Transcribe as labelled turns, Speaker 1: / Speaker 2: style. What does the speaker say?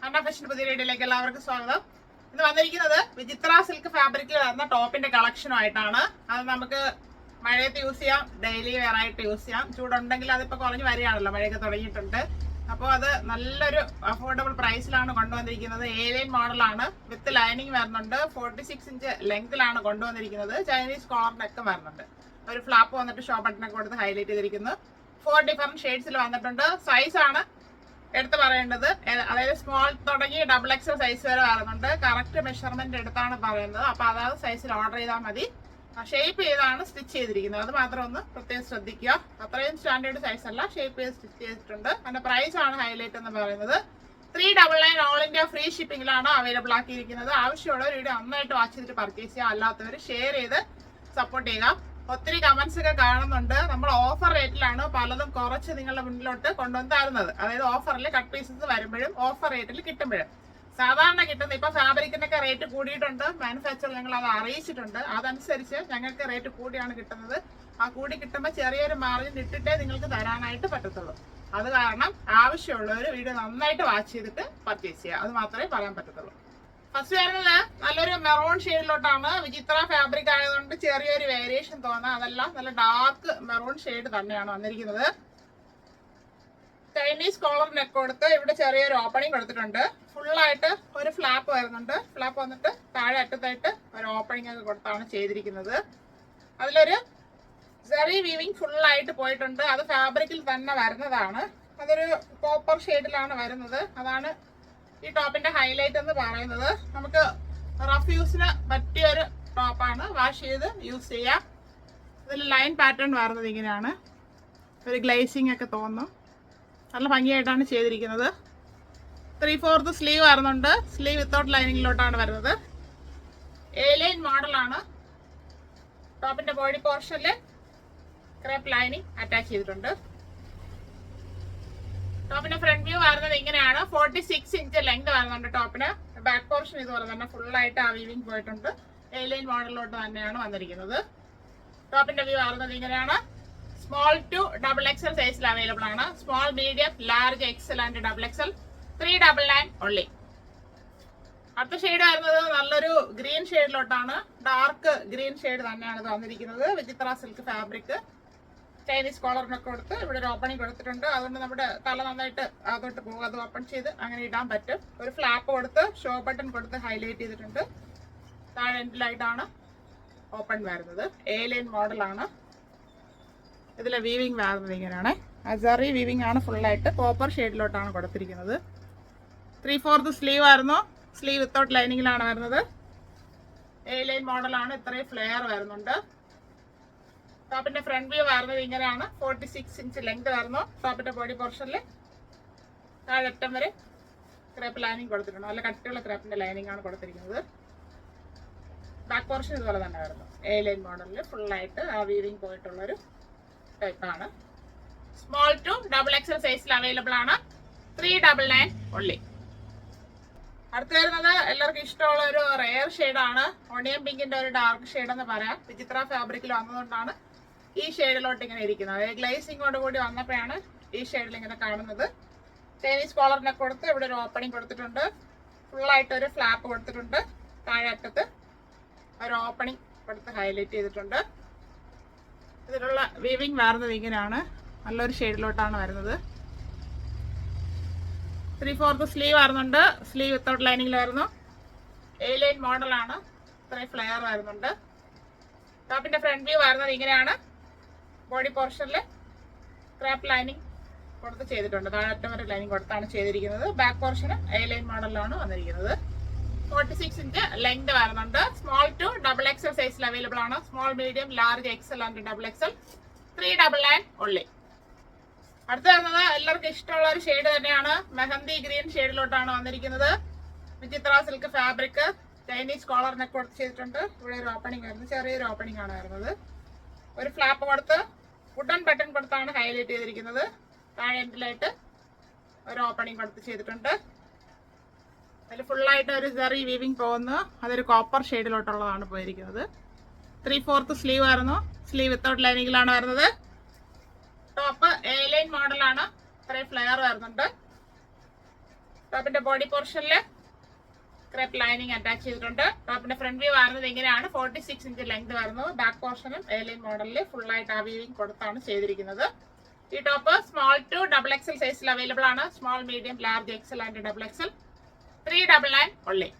Speaker 1: അന്ന fashion പുതിയ വീഡിയോയിലേക്ക് എല്ലാവർക്കും സ്വാഗതം. ഇന്ന് വന്നിരിക്കുന്നത് വിചിത്ര സിൽക്ക് ഫാബ്രിക്കിൽ വരുന്ന ടോപ്പിന്റെ കളക്ഷനുമായിട്ടാണ്. അത് നമുക്ക് മഴയത്ത് യൂസ് ചെയ്യാം, ഡെയിലി വെയർ ആയിട്ട് യൂസ് ചെയ്യാം. ചൂടുണ്ടെങ്കിൽ അതിപ്പോൾ കുറഞ്ഞു വരികയാണല്ലോ, മഴയൊക്കെ തുടങ്ങിയിട്ടുണ്ട്. അപ്പോൾ അത് നല്ലൊരു അഫോർഡബിൾ പ്രൈസിലാണ് കൊണ്ടുവന്നിരിക്കുന്നത്. A-line മോഡലാണ്, വിത്ത് ലൈനിങ് വരുന്നുണ്ട്. 46 ഇഞ്ച് ലെങ്തിലാണ് കൊണ്ടുവന്നിരിക്കുന്നത്. ചൈനീസ് കോളർ നെക്ക് വരുന്നുണ്ട്. ഒരു ഫ്ലാപ്പ് വന്നിട്ട് ഷോ ബട്ടനൊക്കെ കൊടുത്ത് ഹൈലൈറ്റ് ചെയ്തിരിക്കുന്നു. 4 ഡിഫറെന്റ് ഷെയ്ഡ്സിൽ വന്നിട്ടുണ്ട്. സൈസാണ് എടുത്ത് പറയേണ്ടത്, അതായത് സ്മോൾ തുടങ്ങി XXL സൈസ് വരെ വരുന്നുണ്ട്. കറക്റ്റ് മെഷർമെന്റ് എടുത്താണ് പറയുന്നത്. അപ്പൊ അതായത് സൈസിൽ ഓർഡർ ചെയ്താൽ മതി. ഷേപ്പ് ചെയ്താണ് സ്റ്റിച്ച് ചെയ്തിരിക്കുന്നത്, അത് മാത്രം ഒന്ന് പ്രത്യേകം ശ്രദ്ധിക്കുക. അത്രയും സ്റ്റാൻഡേർഡ് സൈസ് അല്ല, ഷേപ്പ് ചെയ്ത് സ്റ്റിച്ച് ചെയ്തിട്ടുണ്ട്. അതിന്റെ പ്രൈസ് ആണ് ഹൈലൈറ്റ് എന്ന് പറയുന്നത്. 399 ഓൾ ഇന്ത്യ ഫ്രീ ഷിപ്പിംഗിലാണ് അവൈലബിൾ ആക്കിയിരിക്കുന്നത്. ആവശ്യമുള്ളവർ വീഡിയോ നന്നായിട്ട് വാച്ച് ചെയ്തിട്ട് പർച്ചേസ് ചെയ്യുക, അല്ലാത്തവർ ഷെയർ ചെയ്ത് സപ്പോർട്ട് ചെയ്യുക. ഒത്തിരി കമന്റ്സ് ഒക്കെ കാണുന്നുണ്ട്. നമ്മൾ ഓഫർ റേറ്റിലാണ് പലതും കുറച്ച് നിങ്ങളുടെ മുന്നിലോട്ട് കൊണ്ടുവന്ന് തരുന്നത്. അതായത് ഓഫറിൽ കട്ട് പീസസ് വരുമ്പോഴും ഓഫർ റേറ്റിൽ കിട്ടുമ്പോഴും സാധാരണ കിട്ടുന്ന ഇപ്പൊ ഫാബ്രിക്കിനൊക്കെ റേറ്റ് കൂടിയിട്ടുണ്ട്. മാനുഫാക്ചർ ഞങ്ങൾ അത് അറിയിച്ചിട്ടുണ്ട്. അതനുസരിച്ച് ഞങ്ങൾക്ക് റേറ്റ് കൂടിയാണ് കിട്ടുന്നത്. ആ കൂടി കിട്ടുമ്പോൾ ചെറിയൊരു മാർജിൻ ഇട്ടിട്ടേ നിങ്ങൾക്ക് തരാനായിട്ട് പറ്റത്തുള്ളൂ. അത് കാരണം ആവശ്യമുള്ളവർ വീഡിയോ നന്നായിട്ട് വാച്ച് ചെയ്തിട്ട് പർച്ചേസ് ചെയ്യുക, അത് മാത്രമേ പറയാൻ പറ്റത്തുള്ളൂ. ഫസ്റ്റ് വരുന്നത് നല്ലൊരു മെറൂൺ ഷെയ്ഡിലോട്ടാണ്. വിചിത്ര ഫാബ്രിക് ആയതുകൊണ്ട് ചെറിയൊരു വേരിയേഷൻ തോന്നാം. അതെല്ലാം നല്ല ഡാർക്ക് മെറൂൺ ഷെയ്ഡ് തന്നെയാണ് വന്നിരിക്കുന്നത്. ചൈനീസ് കോളർ നെക്ക് കൊടുത്ത് ഇവിടെ ചെറിയൊരു ഓപ്പണിംഗ് കൊടുത്തിട്ടുണ്ട്. ഫുള്ളായിട്ട് ഒരു ഫ്ലാപ്പ് വരുന്നുണ്ട്. ഫ്ലാപ്പ് വന്നിട്ട് താഴെ അറ്റത്തായിട്ട് ഒരു ഓപ്പണിംഗ് ഒക്കെ കൊടുത്താണ് ചെയ്തിരിക്കുന്നത്. അതിലൊരു സെറി വീവിങ് ഫുള്ളായിട്ട് പോയിട്ടുണ്ട്. അത് ഫാബ്രിക്കിൽ തന്നെ വരുന്നതാണ്. അതൊരു കോപ്പർ ഷെയ്ഡിലാണ് വരുന്നത്. അതാണ് ഈ ടോപ്പിന്റെ ഹൈലൈറ്റ് എന്ന് പറയുന്നത്. നമുക്ക് റഫ് യൂസിന് പറ്റിയൊരു ടോപ്പാണ്. വാഷ് ചെയ്ത് യൂസ് ചെയ്യാം. ഇതിൽ ലൈൻ പാറ്റേൺ വരുന്നത് ഇങ്ങനെയാണ്. ഒരു ഗ്ലേസിങ് ഒക്കെ തോന്നും. നല്ല ഭംഗിയായിട്ടാണ് ചെയ്തിരിക്കുന്നത്. 3/4 സ്ലീവ് വരുന്നുണ്ട്. സ്ലീവ് വിത്തൗട്ട് ലൈനിങ്ങിലോട്ടാണ് വരുന്നത്. A-line മോഡലാണ്. ടോപ്പിന്റെ ബോഡി പോർഷനിൽ ക്രേപ്പ് ലൈനിങ് അറ്റാച്ച് ചെയ്തിട്ടുണ്ട്. ടോപ്പിന്റെ ഫ്രണ്ട് വ്യൂ വരുന്നത് ഇങ്ങനെയാണ്. 46 ഇഞ്ച് ലെങ്ത് വരുന്നുണ്ട് ടോപ്പിന്. ബാക്ക് പോർഷൻ ഇതുപോലെ തന്നെ ഫുള്ളായിട്ട് ആ വീവിങ് പോയിട്ടുണ്ട്. A-line മോഡലിലോട്ട് തന്നെയാണ് വന്നിരിക്കുന്നത്. ടോപ്പിന്റെ വ്യൂ വരുന്നത് ഇങ്ങനെയാണ്. സ്മോൾ ടു XXL സൈസിൽ അവൈലബിൾ ആണ്. Small, medium, large, XL and XXL 399 only. അടുത്ത ഷെയ്ഡ് വരുന്നത് നല്ലൊരു ഗ്രീൻ ഷെയ്ഡിലോട്ടാണ്. ഡാർക്ക് ഗ്രീൻ ഷെയ്ഡ് തന്നെയാണ് ഇത് വന്നിരിക്കുന്നത്. വിചിത്ര സിൽക്ക് ഫാബ്രിക്, ചൈനീസ് കോളറിനൊക്കെ കൊടുത്ത് ഇവിടെ ഒരു ഓപ്പണിംഗ് കൊടുത്തിട്ടുണ്ട്. അതുകൊണ്ട് നമ്മുടെ തല നന്നായിട്ട് അതോട്ട് പോകും. അത് ഓപ്പൺ ചെയ്ത് അങ്ങനെ ഇടാൻ പറ്റും. ഒരു ഫ്ലാപ്പ് കൊടുത്ത് ഷോ ബട്ടൺ കൊടുത്ത് ഹൈലൈറ്റ് ചെയ്തിട്ടുണ്ട്. താഴെ എൻഡിലായിട്ടാണ് ഓപ്പൺ വരുന്നത്. A-line മോഡലാണ്. ഇതിലെ വീവിങ് വരുന്നത് ഇങ്ങനെയാണ്. അസറി വീവിങ് ആണ്. ഫുള്ളായിട്ട് കോപ്പർ ഷെയ്ഡിലോട്ടാണ് കൊടുത്തിരിക്കുന്നത്. 3/4 സ്ലീവ് ആയിരുന്നു. സ്ലീവ് വിത്തൗട്ട് ലൈനിങ്ങിലാണ് വരുന്നത്. A-line മോഡലാണ്. ഇത്രയും ഫ്ലെയർ വരുന്നുണ്ട്. ടോപ്പിന്റെ ഫ്രണ്ട് വ്യൂ വരുന്നത് ഇങ്ങനെയാണ്. 46 ഇഞ്ച് ലെങ്ത് വരുന്നു. ടോപ്പിന്റെ ബോഡി പോർഷനിൽ താഴെറ്റം വരെ ക്രേപ്പ് ലൈനിങ് കൊടുത്തിട്ടുണ്ട്. നല്ല കട്ടിയുള്ള ക്രേപ്പിന്റെ ലൈനിങ് ആണ് കൊടുത്തിരിക്കുന്നത്. ബാക്ക് പോർഷൻ ഇതുപോലെ തന്നെ വരുന്നു. A-line മോഡലിൽ ഫുള്ളായിട്ട് ആ വീവിങ് പോയിട്ടുള്ളൊരു ടൈപ്പാണ്. സ്മോൾ ടു XXL സൈസിൽ അവൈലബിൾ ആണ്. 399 ഓൺലി. അടുത്ത് വരുന്നത് എല്ലാവർക്കും ഇഷ്ടമുള്ള ഒരു റെയർ ഷെയ്ഡാണ്. ഓണിയൻ പിങ്കിന്റെ ഒരു ഡാർക്ക് ഷെയ്ഡ് എന്ന് പറയാം. വിചിത്ര ഫാബ്രിക്കിൽ വന്നതുകൊണ്ടാണ് ഈ ഷെയ്ഡിലോട്ട് ഇങ്ങനെ ഇരിക്കുന്നത്. അതായത് ഗ്ലേസിങ്ങോട് കൂടി വന്നപ്പോഴാണ് ഈ ഷെയ്ഡിൽ ഇങ്ങനെ കാണുന്നത്. ചൈനീസ് കോളറിനൊക്കെ കൊടുത്ത് ഇവിടെ ഒരു ഓപ്പണിംഗ് കൊടുത്തിട്ടുണ്ട്. ഫുള്ളായിട്ട് ഒരു ഫ്ലാപ്പ് കൊടുത്തിട്ടുണ്ട്. താഴെ അറ്റത്ത് ഒരു ഓപ്പണിംഗ് കൊടുത്ത് ഹൈലൈറ്റ് ചെയ്തിട്ടുണ്ട്. ഇതിലുള്ള വീവിങ് വരുന്നത് ഇങ്ങനെയാണ്. നല്ലൊരു ഷെയ്ഡിലോട്ടാണ് വരുന്നത്. 3/4 സ്ലീവ് വരുന്നുണ്ട്. സ്ലീവ് വിത്തൗട്ട് ലൈനിങ്ങിൽ വരുന്നു. A-line മോഡലാണ്. ഇത്രയും ഫ്ലെയർ വരുന്നുണ്ട്. ടോപ്പിന്റെ ഫ്രണ്ട് വ്യൂ വരുന്നത് ഇങ്ങനെയാണ്. ബോഡി പോർഷനിൽ ക്രാപ്പ് ലൈനിങ് കൊടുത്ത് ചെയ്തിട്ടുണ്ട്. താഴെറ്റം വരെ ലൈനിങ് കൊടുത്താണ് ചെയ്തിരിക്കുന്നത്. ബാക്ക് പോർഷന് A-line മോഡലിലാണ് വന്നിരിക്കുന്നത്. 46 ഇഞ്ച് ലെങ്ത് വരുന്നുണ്ട്. സ്മോൾ ടു XXL സൈസിൽ അവൈലബിൾ ആണ്. Small, medium, large, XL and XXL 399 only. അടുത്ത് വരുന്നത് എല്ലാവർക്കും ഇഷ്ടമുള്ള ഒരു ഷെയ്ഡ് തന്നെയാണ്. മെഹന്തി ഗ്രീൻ ഷെയ്ഡിലോട്ടാണ് വന്നിരിക്കുന്നത്. വിചിത്ര സിൽക്ക് ഫാബ്രിക്, ചൈനീസ് കോളറിനൊക്കെ കൊടുത്ത് ചെയ്തിട്ടുണ്ട്. ഇവിടെ ഒരു ഓപ്പണിംഗ് വരുന്നത്, ചെറിയൊരു ഓപ്പണിംഗ് ആണ് വരുന്നത്. ഒരു ഫ്ലാപ്പ് കൊടുത്ത് വുഡൻ ബട്ടൺ കൊടുത്താണ് ഹൈലൈറ്റ് ചെയ്തിരിക്കുന്നത്. താഴെ എൻഡിലായിട്ട് ഒരു ഓപ്പണിംഗ് കൊടുത്ത് ചെയ്തിട്ടുണ്ട്. അതിൽ ഫുള്ളായിട്ട് ഒരു സെറി വീവിങ് പോകുന്നു. അതൊരു കോപ്പർ ഷെയ്ഡിലോട്ടുള്ളതാണ് പോയിരിക്കുന്നത്. 3/4 സ്ലീവ് ആയിരുന്നു. സ്ലീവ് വിത്തൗട്ട് ലൈനിങ്ങിലാണ് വരുന്നത്. ടോപ്പ് A-line മോഡലാണ്. ഇത്രയും ഫ്ലെയർ വരുന്നുണ്ട്. ടോപ്പിന്റെ ബോഡി പോർഷനില് ക്രെപ്പ് ലൈനിങ് അറ്റാച്ച് ചെയ്തിട്ടുണ്ട്. ടോപ്പിന്റെ ഫ്രണ്ട് വ്യൂ വരുന്നത് ഇങ്ങനെയാണ്. 46 ഇഞ്ച് ലെങ്ത് വരുന്നത്. ബാക്ക് പോർഷനും എയർലൈൻ മോഡലിൽ ഫുൾ ആയിട്ട് ആ വീവിംഗ് കൊടുത്താണ് ചെയ്തിരിക്കുന്നത്. ഈ ടോപ്പ് സ്മോൾ ടു XXL സൈസിൽ അവൈലബിൾ ആണ്. Small, medium, large, XL and XXL 399 only.